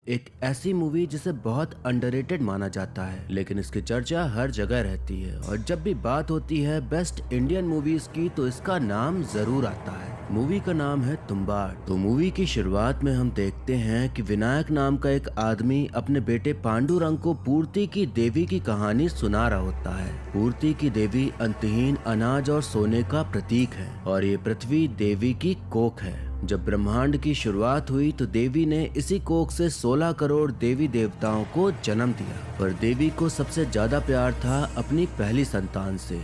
एक ऐसी मूवी जिसे बहुत अंडररेटेड माना जाता है, लेकिन इसकी चर्चा हर जगह रहती है और जब भी बात होती है बेस्ट इंडियन मूवीज की तो इसका नाम जरूर आता है। मूवी का नाम है तुम्बाड़। तो मूवी की शुरुआत में हम देखते हैं कि विनायक नाम का एक आदमी अपने बेटे पांडुरंग को पूर्ति की देवी की कहानी सुना रहा होता है। पूर्ति की देवी अंतहीन अनाज और सोने का प्रतीक है और ये पृथ्वी देवी की कोख है। जब ब्रह्मांड की शुरुआत हुई तो देवी ने इसी कोख से 16 करोड़ देवी देवताओं को जन्म दिया, पर देवी को सबसे ज्यादा प्यार था अपनी पहली संतान से,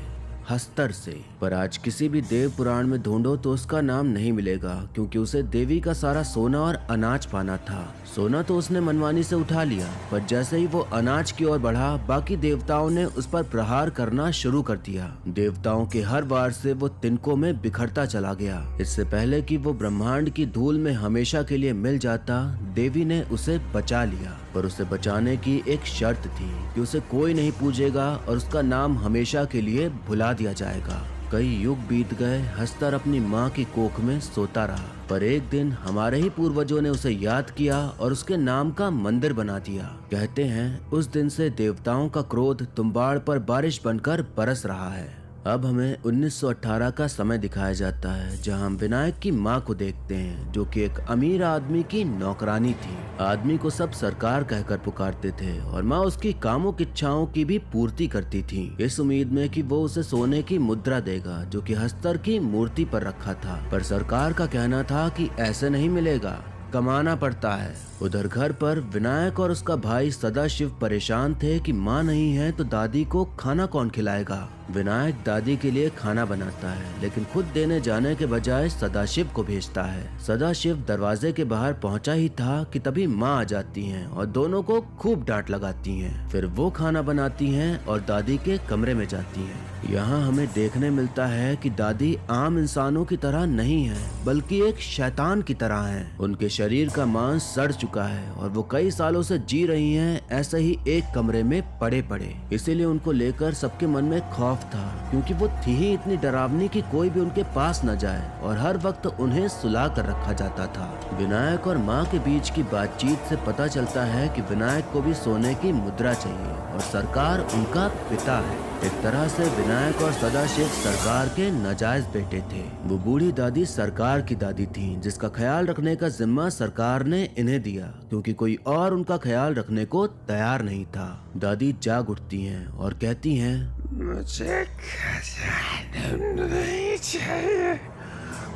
हस्तर से। पर आज किसी भी देव पुराण में ढूंढो तो उसका नाम नहीं मिलेगा, क्योंकि उसे देवी का सारा सोना और अनाज पाना था। सोना तो उसने मनमानी से उठा लिया, पर जैसे ही वो अनाज की ओर बढ़ा बाकी देवताओं ने उस पर प्रहार करना शुरू कर दिया। देवताओं के हर वार से वो तिनकों में बिखरता चला गया। इससे पहले कि वो ब्रह्मांड की धूल में हमेशा के लिए मिल जाता, देवी ने उसे बचा लिया। पर उसे बचाने की एक शर्त थी कि उसे कोई नहीं पूजेगा और उसका नाम हमेशा के लिए भुला दिया जाएगा। कई युग बीत गए, हस्तर अपनी माँ की कोख में सोता रहा, पर एक दिन हमारे ही पूर्वजों ने उसे याद किया और उसके नाम का मंदिर बना दिया। कहते हैं उस दिन से देवताओं का क्रोध तुम्बाड़ पर बारिश बनकर बरस रहा है। अब हमें 1918 का समय दिखाया जाता है, जहां हम विनायक की मां को देखते हैं, जो कि एक अमीर आदमी की नौकरानी थी। आदमी को सब सरकार कहकर पुकारते थे और मां उसकी कामुक इच्छाओं की भी पूर्ति करती थी, इस उम्मीद में कि वो उसे सोने की मुद्रा देगा जो कि हस्तर की मूर्ति पर रखा था। पर सरकार का कहना था कि ऐसे नहीं मिलेगा, कमाना पड़ता है। उधर घर पर विनायक और उसका भाई सदाशिव परेशान थे कि माँ नहीं है तो दादी को खाना कौन खिलाएगा। विनायक दादी के लिए खाना बनाता है, लेकिन खुद देने जाने के बजाय सदाशिव को भेजता है। सदाशिव दरवाजे के बाहर पहुंचा ही था कि तभी माँ आ जाती हैं और दोनों को खूब डांट लगाती हैं। फिर वो खाना बनाती हैं और दादी के कमरे में जाती हैं। यहाँ हमें देखने मिलता है कि दादी आम इंसानों की तरह नहीं है, बल्कि एक शैतान की तरह है। उनके शरीर का मांस सड़ चुका है और वो कई सालों से जी रही हैं ऐसे ही एक कमरे में पड़े पड़े। इसीलिए उनको लेकर सबके मन में खौफ था, क्योंकि वो थी ही इतनी डरावनी कि कोई भी उनके पास न जाए और हर वक्त उन्हें सुला कर रखा जाता था। विनायक और माँ के बीच की बातचीत से पता चलता है कि विनायक को भी सोने की मुद्रा चाहिए और सरकार उनका पिता है। एक तरह से विनायक और सदाशिव सरकार के नाजायज बेटे थे। वो बूढ़ी दादी सरकार की दादी थी, जिसका ख्याल रखने का जिम्मा सरकार ने इन्हें दिया, क्योंकि कोई और उनका ख्याल रखने को तैयार नहीं था। दादी जाग उठती हैं और कहती हैं, मुझे खजाना नहीं चाहिए,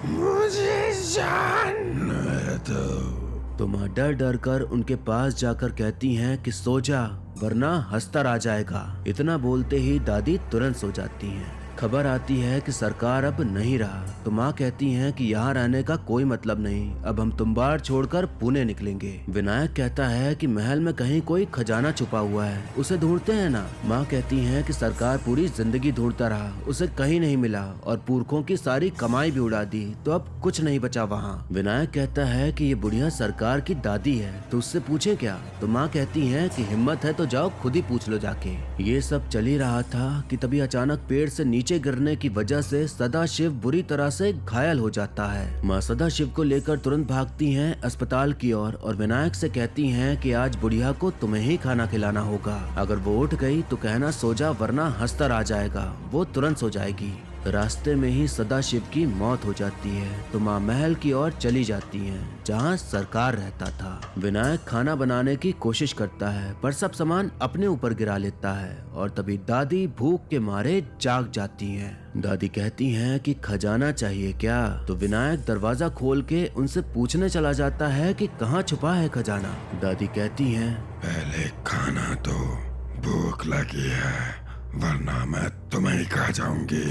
मुझे जानने दो। तो माँ डर डर कर उनके पास जाकर कहती हैं कि सो जा, वरना हस्तर आ जाएगा। इतना बोलते ही दादी तुरंत सो जाती हैं। खबर आती है कि सरकार अब नहीं रहा, तो माँ कहती हैं कि यहाँ रहने का कोई मतलब नहीं, अब हम तुम्बाड़ छोड़कर पुणे निकलेंगे। विनायक कहता है कि महल में कहीं कोई खजाना छुपा हुआ है, उसे ढूंढते हैं ना। माँ कहती हैं कि सरकार पूरी जिंदगी ढूंढता रहा, उसे कहीं नहीं मिला और पुरखों की सारी कमाई भी उड़ा दी, तो अब कुछ नहीं बचा वहाँ। विनायक कहता है कि ये बुढ़िया सरकार की दादी है, तो उससे पूछे क्या। तो माँ कहती है कि हिम्मत है तो जाओ खुद ही पूछ लो जाके। ये सब चल ही रहा था कि तभी अचानक पेड़ से नीचे गिरने की वजह से सदाशिव बुरी तरह से घायल हो जाता है। माँ सदाशिव को लेकर तुरंत भागती हैं अस्पताल की ओर और विनायक से कहती हैं कि आज बुढ़िया को तुम्हें ही खाना खिलाना होगा। अगर वो उठ गई तो कहना सो जा, वरना हस्तर आ जाएगा। वो तुरंत सो जाएगी। रास्ते में ही सदाशिव की मौत हो जाती है, तो माँ महल की ओर चली जाती हैं, जहाँ सरकार रहता था। विनायक खाना बनाने की कोशिश करता है, पर सब सामान अपने ऊपर गिरा लेता है और तभी दादी भूख के मारे जाग जाती हैं। दादी कहती हैं कि खजाना चाहिए क्या। तो विनायक दरवाजा खोल के उनसे पूछने चला जाता है कि कहाँ छुपा है खजाना। दादी कहती हैं, पहले खाना दो, भूख लगी है, वरना मैं तुम्हें ही खा जाऊंगी।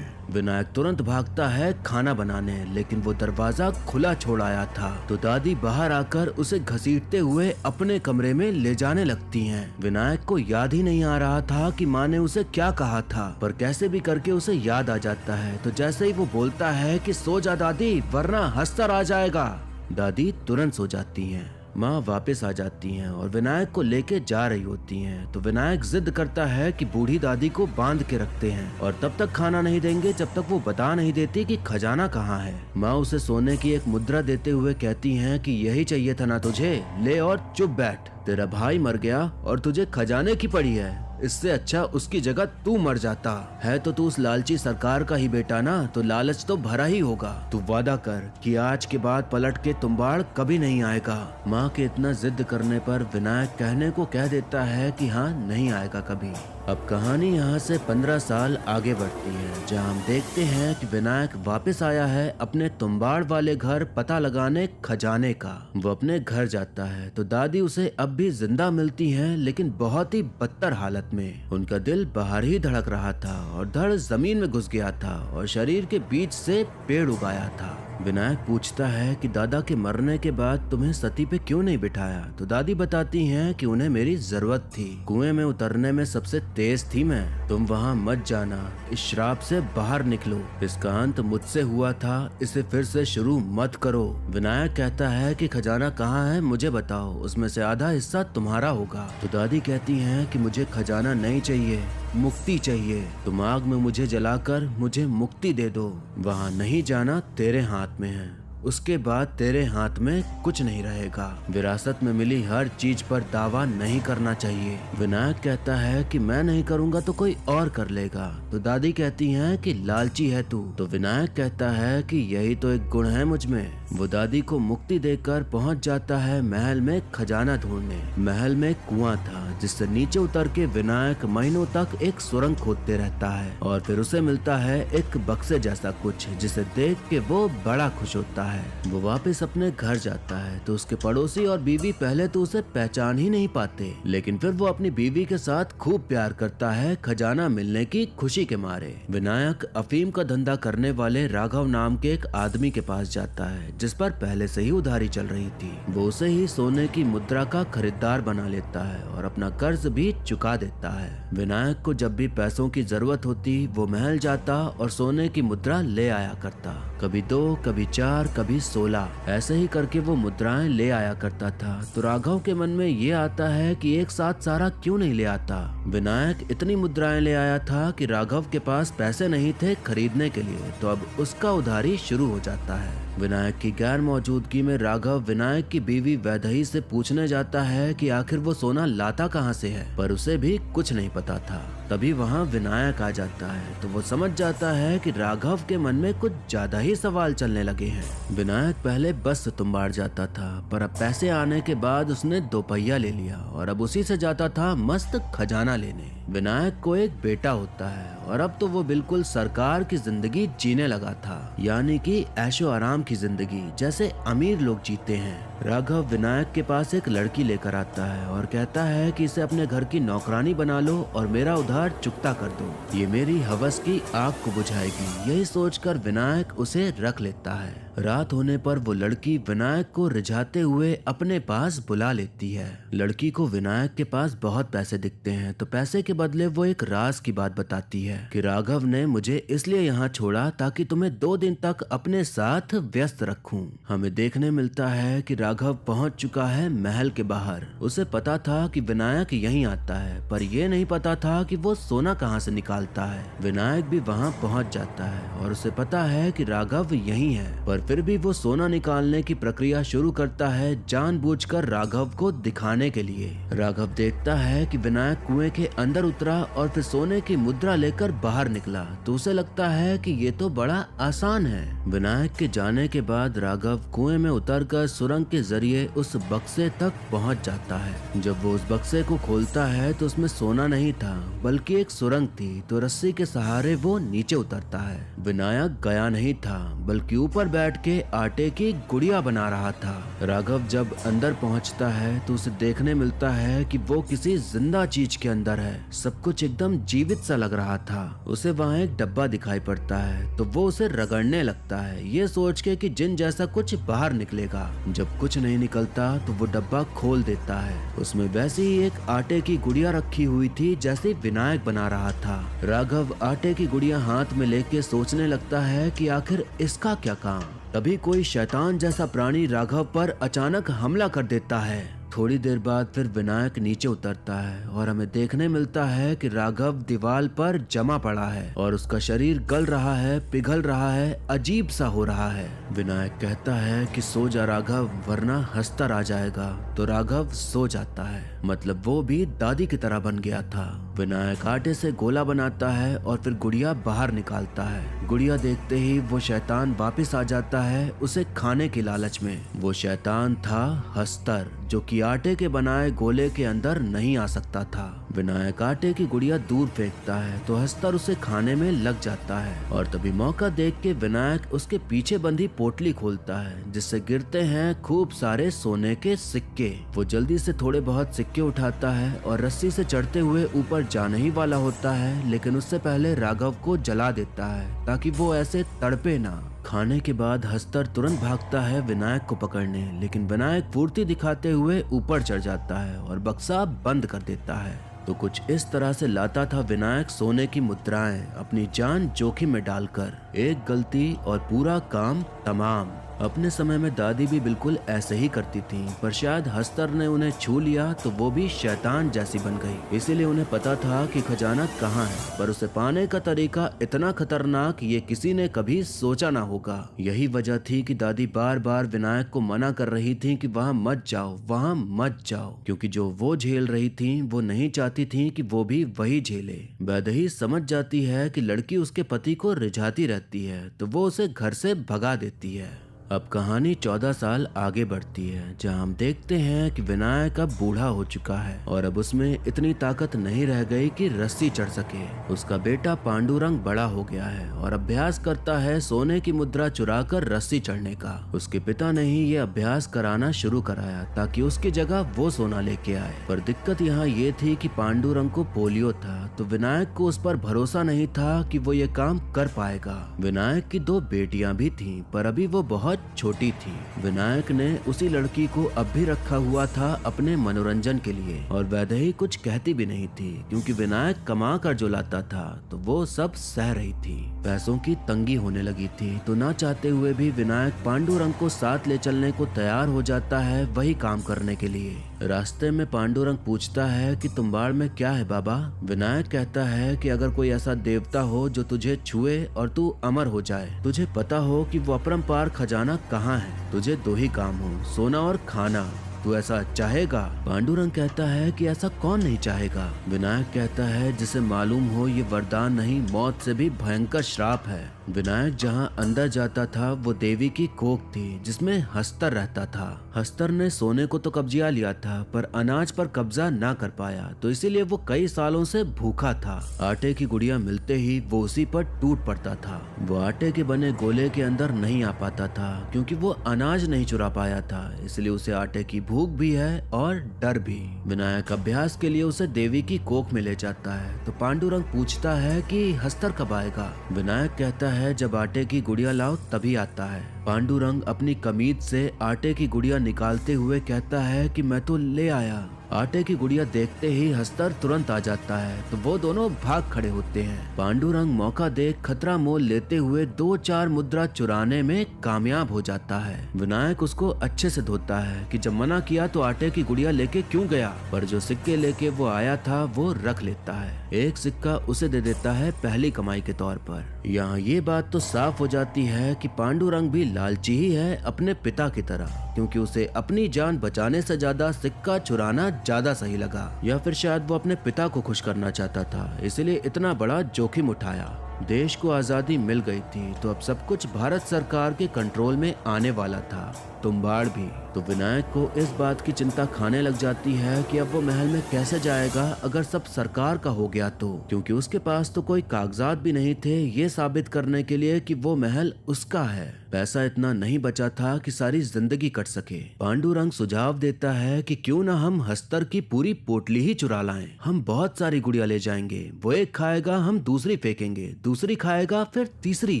विनायक तुरंत भागता है खाना बनाने, लेकिन वो दरवाजा खुला छोड़ आया था। तो दादी बाहर आकर उसे घसीटते हुए अपने कमरे में ले जाने लगती हैं। विनायक को याद ही नहीं आ रहा था कि माँ ने उसे क्या कहा था, पर कैसे भी करके उसे याद आ जाता है। तो जैसे ही वो बोलता है कि सो जा दादी, वरना हस्तर आ जाएगा, दादी तुरंत सो जाती हैं। माँ वापस आ जाती हैं और विनायक को लेके जा रही होती हैं। तो विनायक जिद करता है कि बूढ़ी दादी को बांध के रखते हैं और तब तक खाना नहीं देंगे जब तक वो बता नहीं देती कि खजाना कहाँ है। माँ उसे सोने की एक मुद्रा देते हुए कहती हैं कि यही चाहिए था ना तुझे, ले और चुप बैठ। तेरा भाई मर गया और तुझे खजाने की पड़ी है, इससे अच्छा उसकी जगह तू मर जाता है। तो तू उस लालची सरकार का ही बेटा ना, तो लालच तो भरा ही होगा। तू वादा कर कि आज के बाद पलट के तुम्बाड़ कभी नहीं आएगा। माँ के इतना जिद करने पर विनायक कहने को कह देता है कि हाँ नहीं आएगा कभी। अब कहानी यहाँ से 15 साल आगे बढ़ती है, जहाँ हम देखते हैं कि विनायक वापस आया है अपने तुम्बाड़ वाले घर पता लगाने खजाने का। वो अपने घर जाता है तो दादी उसे अब भी जिंदा मिलती हैं, लेकिन बहुत ही बदतर हालत में। उनका दिल बाहर ही धड़क रहा था और धड़ जमीन में घुस गया था और शरीर के बीच से पेड़ उगाया था। विनायक पूछता है कि दादा के मरने के बाद तुम्हें सती पे क्यों नहीं बिठाया? तो दादी बताती हैं कि उन्हें मेरी जरूरत थी, कुएं में उतरने में सबसे तेज थी मैं, तुम वहां मत जाना, इस श्राप से बाहर निकलो, इसका अंत मुझसे हुआ था, इसे फिर से शुरू मत करो। विनायक कहता है कि खजाना कहाँ है मुझे बताओ, उसमें से आधा हिस्सा तुम्हारा होगा। तो दादी कहती हैं कि मुझे खजाना नहीं चाहिए, मुक्ति चाहिए, तुम आग में मुझे जलाकर मुझे मुक्ति दे दो, वहाँ नहीं जाना तेरे हाथ में है, उसके बाद तेरे हाथ में कुछ नहीं रहेगा। विरासत में मिली हर चीज पर दावा नहीं करना चाहिए। विनायक कहता है कि मैं नहीं करूंगा तो कोई और कर लेगा। तो दादी कहती हैं कि लालची है तू। तो विनायक कहता है कि यही तो एक गुण है मुझ में। वो दादी को मुक्ति देकर पहुंच जाता है महल में खजाना ढूंढने। महल में कुआं था जिससे नीचे उतर के विनायक महीनों तक एक सुरंग खोदते रहता है और फिर उसे मिलता है एक बक्से जैसा कुछ, जिसे देख के वो बड़ा खुश होता है। वो वापस अपने घर जाता है तो उसके पड़ोसी और बीवी पहले तो उसे पहचान ही नहीं पाते, लेकिन फिर वो अपनी बीवी के साथ खूब प्यार करता है खजाना मिलने की खुशी के मारे। विनायक अफीम का धंधा करने वाले राघव नाम के एक आदमी के पास जाता है जिस पर पहले से ही उधारी चल रही थी। वो उसे ही सोने की मुद्रा का खरीदार बना लेता है और अपना कर्ज भी चुका देता है। विनायक को जब भी पैसों की जरूरत होती वो महल जाता और सोने की मुद्रा ले आया करता, कभी 2, कभी 4, कभी 16, ऐसे ही करके वो मुद्राएं ले आया करता था। तो राघव के मन में ये आता है कि एक साथ सारा क्यों नहीं ले आता। विनायक इतनी मुद्राएं ले आया था कि राघव के पास पैसे नहीं थे खरीदने के लिए, तो अब उसका उधारी शुरू हो जाता है। विनायक की गैर मौजूदगी में राघव विनायक की बीवी वैदेही से पूछने जाता है कि आखिर वो सोना लाता कहाँ से है, पर उसे भी कुछ नहीं पता था। तभी वहाँ विनायक आ जाता है तो वो समझ जाता है कि राघव के मन में कुछ ज्यादा ही सवाल चलने लगे हैं। विनायक पहले बस से तुम्बाड़ जाता था, पर अब पैसे आने के बाद उसने 2 पहिया ले लिया और अब उसी से जाता था मस्त खजाना लेने। विनायक को एक बेटा होता है और अब तो वो बिल्कुल सरकार की जिंदगी जीने लगा था, यानी कि ऐशो आराम की जिंदगी जैसे अमीर लोग जीते हैं। राघव विनायक के पास एक लड़की लेकर आता है और कहता है कि इसे अपने घर की नौकरानी बना लो और मेरा उधार चुकता कर दो, ये मेरी हवस की आग को बुझाएगी। यही सोचकर विनायक उसे रख लेता है। रात होने पर वो लड़की विनायक को रिझाते हुए अपने पास बुला लेती है। लड़की को विनायक के पास बहुत पैसे दिखते हैं तो पैसे के बदले वो एक राज की बात बताती है कि राघव ने मुझे इसलिए यहाँ छोड़ा ताकि तुम्हें 2 दिन तक अपने साथ व्यस्त रखूं। हमें देखने मिलता है कि राघव पहुंच चुका है महल के बाहर। उसे पता था कि विनायक यहीं आता है, पर यह नहीं पता था कि वो सोना कहां से निकालता है। विनायक भी वहां पहुंच जाता है और उसे पता है कि राघव यहीं है, पर फिर भी वो सोना निकालने की प्रक्रिया शुरू करता है जानबूझकर राघव को दिखाने के लिए। राघव देखता है कि विनायक कुएं के अंदर उतरा और फिर सोने की मुद्रा लेकर बाहर निकला, तो उसे लगता है कि ये तो बड़ा आसान है। विनायक के जाने के बाद राघव कुएं में उतरकर सुरंग के जरिए उस बक्से तक पहुंच जाता है। जब वो उस बक्से को खोलता है तो उसमें सोना नहीं था बल्कि एक सुरंग थी, तो रस्सी के सहारे वो नीचे उतरता है। विनायक गया नहीं था बल्कि ऊपर बैठ के आटे की गुड़िया बना रहा था। राघव जब अंदर पहुंचता है तो उसे देखने मिलता है कि वो किसी जिंदा चीज के अंदर है। सब कुछ एकदम जीवित सा लग रहा था। उसे वहाँ एक डब्बा दिखाई पड़ता है तो वो उसे रगड़ने लगता है, ये सोच के कि जिन जैसा कुछ बाहर निकलेगा। जब कुछ नहीं निकलता तो वो डब्बा खोल देता है। उसमें वैसे ही एक आटे की गुड़िया रखी हुई थी जैसे विनायक बना रहा था। राघव आटे की गुड़िया हाथ में लेके सोचने लगता है कि आखिर इसका क्या काम। तभी कोई शैतान जैसा प्राणी राघव पर अचानक हमला कर देता है। थोड़ी देर बाद फिर विनायक नीचे उतरता है और हमें देखने मिलता है कि राघव दीवार पर जमा पड़ा है और उसका शरीर गल रहा है, पिघल रहा है, अजीब सा हो रहा है। विनायक कहता है कि सो जा राघव, वरना हस्तर आ जाएगा। तो राघव सो जाता है, मतलब वो भी दादी की तरह बन गया था। विनायक आटे से गोला बनाता है और फिर गुड़िया बाहर निकालता है। गुड़िया देखते ही वो शैतान वापस आ जाता है उसे खाने के लालच में। वो शैतान था हस्तर, जो कि आटे के बनाए गोले के अंदर नहीं आ सकता था। विनायक आटे की गुड़िया दूर फेंकता है तो हस्तर उसे खाने में लग जाता है और तभी मौका देख के विनायक उसके पीछे बंधी पोटली खोलता है, जिससे गिरते हैं खूब सारे सोने के सिक्के। वो जल्दी से थोड़े बहुत सिक्के उठाता है और रस्सी से चढ़ते हुए ऊपर जाने ही वाला होता है, लेकिन उससे पहले राघव को जला देता है ताकि वो ऐसे तड़पे ना। खाने के बाद हस्तर तुरंत भागता है विनायक को पकड़ने, लेकिन विनायक फुर्ती दिखाते हुए ऊपर चढ़ जाता है और बक्सा बंद कर देता है। तो कुछ इस तरह से लाता था विनायक सोने की मुद्राएं अपनी जान जोखिम में डालकर। एक गलती और पूरा काम तमाम। अपने समय में दादी भी बिल्कुल ऐसे ही करती थी, पर शायद हस्तर ने उन्हें छू लिया तो वो भी शैतान जैसी बन गई। इसीलिए उन्हें पता था कि खजाना कहाँ है, पर उसे पाने का तरीका इतना खतरनाक ये किसी ने कभी सोचा ना होगा। यही वजह थी कि दादी बार बार विनायक को मना कर रही थी कि वहाँ मत जाओ, वहाँ मत जाओ, क्योंकि जो वो झेल रही थी वो नहीं चाहती थी कि वो भी वही झेले। वैदेही समझ जाती है कि लड़की उसके पति को रिझाती रहती है, तो वो उसे घर से भगा देती है। अब कहानी 14 साल आगे बढ़ती है, जहां हम देखते हैं कि विनायक अब बूढ़ा हो चुका है और अब उसमें इतनी ताकत नहीं रह गई कि रस्सी चढ़ सके। उसका बेटा पांडुरंग बड़ा हो गया है और अभ्यास करता है सोने की मुद्रा चुराकर रस्सी चढ़ने का। उसके पिता ने ही ये अभ्यास कराना शुरू कराया ताकि उसकी जगह वो सोना लेके आए। पर दिक्कत यहाँ ये थी कि पांडुरंग को पोलियो था, तो विनायक को उस पर भरोसा नहीं था कि वो ये काम कर पाएगा। विनायक की 2 बेटियां भी थीं, पर अभी वो बहुत छोटी थी। विनायक ने उसी लड़की को अब भी रखा हुआ था अपने मनोरंजन के लिए, और वैदेही कुछ कहती भी नहीं थी क्योंकि विनायक कमा कर जो लाता था तो वो सब सह रही थी। पैसों की तंगी होने लगी थी, तो ना चाहते हुए भी विनायक पांडुरंग को साथ ले चलने को तैयार हो जाता है वही काम करने के लिए। रास्ते में पांडुरंग पूछता है कि तुम्बाड़ में क्या है बाबा। विनायक कहता है कि अगर कोई ऐसा देवता हो जो तुझे छुए और तू अमर हो जाए, तुझे पता हो कि वो अपरंपार खजाना कहाँ है, तुझे 2 ही काम हो, सोना और खाना, तू ऐसा चाहेगा? पांडुरंग कहता है कि ऐसा कौन नहीं चाहेगा। विनायक कहता है जिसे मालूम हो ये वरदान नहीं, मौत से भी भयंकर श्राप है। विनायक जहां अंदर जाता था वो देवी की कोख थी जिसमें हस्तर रहता था। हस्तर ने सोने को तो कब्जा लिया था पर अनाज पर कब्जा ना कर पाया, तो इसीलिए वो कई सालों से भूखा था। आटे की गुड़िया मिलते ही वो उसी पर टूट पड़ता था। वो आटे के बने गोले के अंदर नहीं आ पाता था क्योंकि वो अनाज नहीं चुरा पाया था, इसलिए उसे आटे की भूख भी है और डर भी। विनायक अभ्यास के लिए उसे देवी की कोख में ले जाता है, तो पांडुरंग पूछता है कि हस्तर कब आएगा। विनायक कहता है जब आटे की गुड़िया लाओ तभी आता है। पांडुरंग अपनी कमीज से आटे की गुड़िया निकालते हुए कहता है कि मैं तो ले आया। आटे की गुड़िया देखते ही हस्तर तुरंत आ जाता है, तो वो दोनों भाग खड़े होते हैं। पांडुरंग मौका देख खतरा मोल लेते हुए 2-4 मुद्रा चुराने में कामयाब हो जाता है। विनायक उसको अच्छे से धोता है कि जब मना किया तो आटे की गुड़िया लेके क्यों गया, पर जो सिक्के लेके वो आया था वो रख लेता है। एक सिक्का उसे दे देता है पहली कमाई के तौर पर। यहाँ ये बात तो साफ हो जाती है कि पांडुरंग भी लालची ही है अपने पिता की तरह, क्योंकि उसे अपनी जान बचाने से ज्यादा सिक्का चुराना ज्यादा सही लगा, या फिर शायद वो अपने पिता को खुश करना चाहता था, इसलिए इतना बड़ा जोखिम उठाया। देश को आजादी मिल गई थी तो अब सब कुछ भारत सरकार के कंट्रोल में आने वाला था, तुम्बाड़ भी। तो विनायक को इस बात की चिंता खाने लग जाती है कि अब वो महल में कैसे जाएगा अगर सब सरकार का हो गया तो, क्योंकि उसके पास तो कोई कागजात भी नहीं थे ये साबित करने के लिए कि वो महल उसका है। पैसा इतना नहीं बचा था कि सारी जिंदगी कट सके। पांडुरंग सुझाव देता है कि क्यों ना हम हस्तर की पूरी पोटली ही चुरा लाएं। हम बहुत सारी गुड़िया ले जाएंगे, वो एक खाएगा हम दूसरी फेंकेंगे, दूसरी खाएगा फिर तीसरी।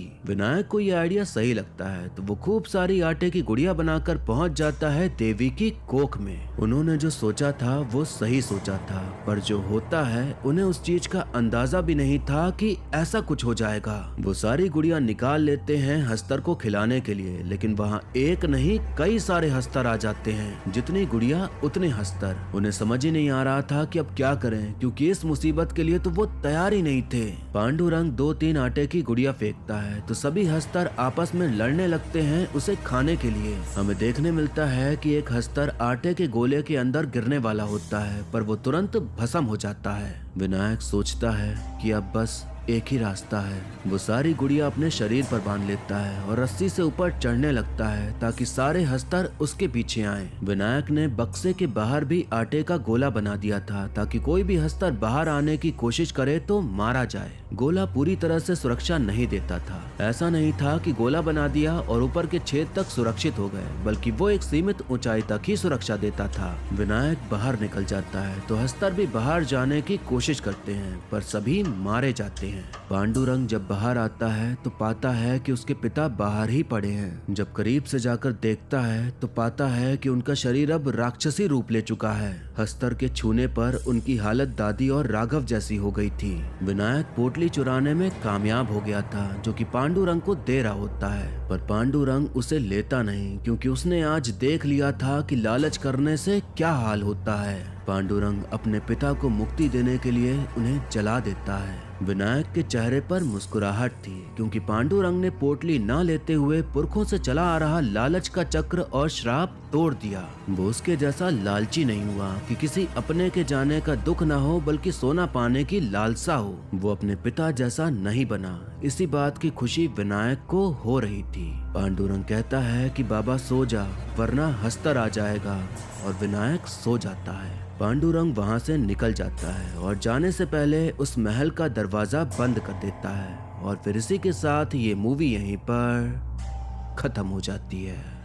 विनायक को ये आइडिया सही लगता है तो वो खूब सारी आटे की गुड़िया बनाकर पहुंच जाता है देवी की कोख में। उन्होंने जो सोचा था वो सही सोचा था, पर जो होता है उन्हें उस चीज का अंदाजा भी नहीं था कि ऐसा कुछ हो जाएगा। वो सारी गुड़िया निकाल लेते हैं हस्तर को खिलाने के लिए, लेकिन वहाँ एक नहीं कई सारे हस्तर आ जाते हैं। जितनी गुड़िया उतने हस्तर। उन्हें समझ ही नहीं आ रहा था कि अब क्या करें, क्योंकि इस मुसीबत के लिए तो वो तैयार ही नहीं थे। पांडुरंग 2-3 आटे की गुड़िया फेंकता है तो सभी हस्तर आपस में लड़ने लगते हैं उसे खाने के लिए। हमें देखने मिलता है कि एक हस्तर आटे के गोले के अंदर गिरने वाला होता है, पर वो तुरंत भस्म हो जाता है। विनायक सोचता है कि अब बस एक ही रास्ता है। वो सारी गुड़िया अपने शरीर पर बांध लेता है और रस्सी से ऊपर चढ़ने लगता है ताकि सारे हस्तर उसके पीछे आएं। विनायक ने बक्से के बाहर भी आटे का गोला बना दिया था ताकि कोई भी हस्तर बाहर आने की कोशिश करे तो मारा जाए। गोला पूरी तरह से सुरक्षा नहीं देता था। ऐसा नहीं था कि गोला बना दिया और ऊपर के छेद तक सुरक्षित हो गए, बल्कि वो एक सीमित ऊंचाई तक ही सुरक्षा देता था। विनायक बाहर निकल जाता है तो हस्तर भी बाहर जाने की कोशिश करते हैं, पर सभी मारे जाते हैं। पांडुरंग जब बाहर आता है तो पाता है कि उसके पिता बाहर ही पड़े हैं। जब करीब से जाकर देखता है तो पाता है कि उनका शरीर अब राक्षसी रूप ले चुका है। हस्तर के छूने पर उनकी हालत दादी और राघव जैसी हो गई थी। विनायक पोटली चुराने में कामयाब हो गया था, जो कि पांडुरंग को दे रहा होता है, पर पांडुरंग उसे लेता नहीं, क्योंकि उसने आज देख लिया था कि लालच करने से क्या हाल होता है। पांडुरंग अपने पिता को मुक्ति देने के लिए उन्हें जला देता है। विनायक के चेहरे पर मुस्कुराहट थी, क्योंकि पांडुरंग ने पोटली न लेते हुए पुरखों से चला आ रहा लालच का चक्र और श्राप तोड़ दिया। वो उसके जैसा लालची नहीं हुआ कि किसी अपने के जाने का दुख न हो, बल्कि सोना पाने की लालसा हो। वो अपने पिता जैसा नहीं बना। इसी बात की खुशी विनायक को हो रही थी। पांडुरंग कहता है कि बाबा सो जा, वरना हस्तर आ जाएगा, और विनायक सो जाता है। पांडुरंग वहां से निकल जाता है और जाने से पहले उस महल का दरवाजा बंद कर देता है। और फिर इसी के साथ ये मूवी यहीं पर खत्म हो जाती है।